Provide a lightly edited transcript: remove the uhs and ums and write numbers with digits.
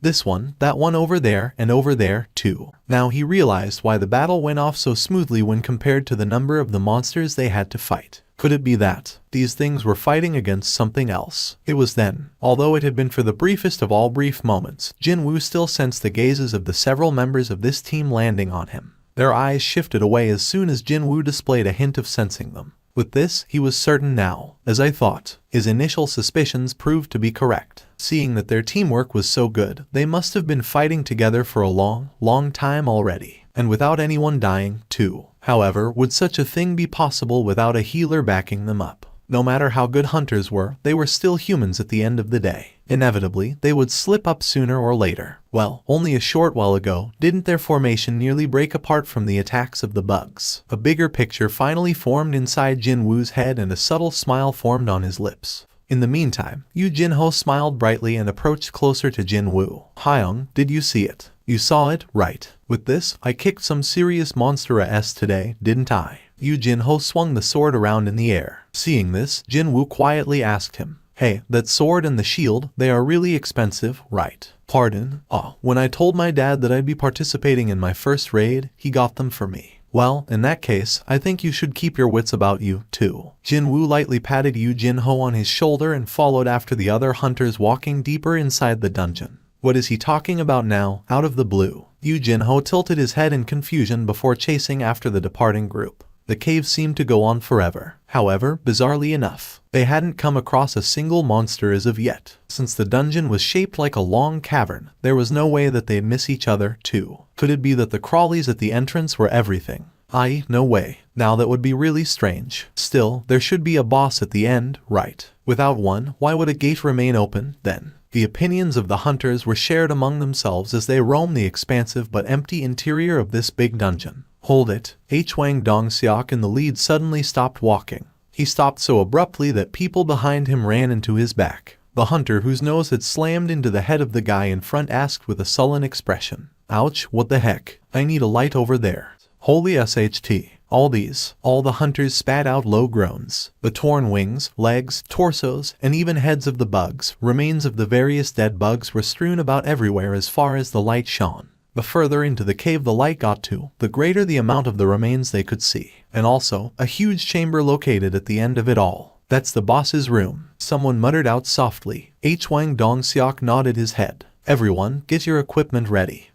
This one, that one over there, too. Now he realized why the battle went off so smoothly when compared to the number of the monsters they had to fight. Could it be that these things were fighting against something else? It was then, although it had been for the briefest of all brief moments, Jinwoo still sensed the gazes of the several members of this team landing on him. Their eyes shifted away as soon as Jinwoo displayed a hint of sensing them. With this, he was certain now, as I thought. His initial suspicions proved to be correct. Seeing that their teamwork was so good, they must have been fighting together for a long time already. And without anyone dying, too. However, would such a thing be possible without a healer backing them up? No matter how good hunters were, they were still humans at the end of the day. Inevitably, they would slip up sooner or later. Well, only a short while ago, didn't their formation nearly break apart from the attacks of the bugs? A bigger picture finally formed inside Jinwoo's head and a subtle smile formed on his lips. In the meantime, Yu Jinho smiled brightly and approached closer to Jinwoo. Hyung, did you see it? You saw it, right? With this, I kicked some serious monster ass today, didn't I? Yu Jinho swung the sword around in the air. Seeing this, Jinwoo quietly asked him, hey, that sword and the shield, they are really expensive, right? Pardon? When I told my dad that I'd be participating in my first raid, he got them for me. Well, in that case, I think you should keep your wits about you, too. Jinwoo lightly patted Yu Jinho on his shoulder and followed after the other hunters walking deeper inside the dungeon. What is he talking about now, out of the blue? Yu Jinho tilted his head in confusion before chasing after the departing group. The cave seemed to go on forever. However, bizarrely enough, they hadn't come across a single monster as of yet. Since the dungeon was shaped like a long cavern, there was no way that they'd miss each other, too. Could it be that the crawlies at the entrance were everything? No way. Now that would be really strange. Still, there should be a boss at the end, right? Without one, why would a gate remain open, then? The opinions of the hunters were shared among themselves as they roamed the expansive but empty interior of this big dungeon. Hold it. Hwang Dongseok in the lead suddenly stopped walking. He stopped so abruptly that people behind him ran into his back. The hunter whose nose had slammed into the head of the guy in front asked with a sullen expression, ouch, what the heck? I need a light over there. Holy SHT. All the hunters spat out low groans. The torn wings, legs, torsos, and even heads of the bugs, remains of the various dead bugs were strewn about everywhere as far as the light shone. The further into the cave the light got to, the greater the amount of the remains they could see. And also, a huge chamber located at the end of it all. That's the boss's room. Someone muttered out softly. Hwang Dongseok nodded his head. Everyone, get your equipment ready.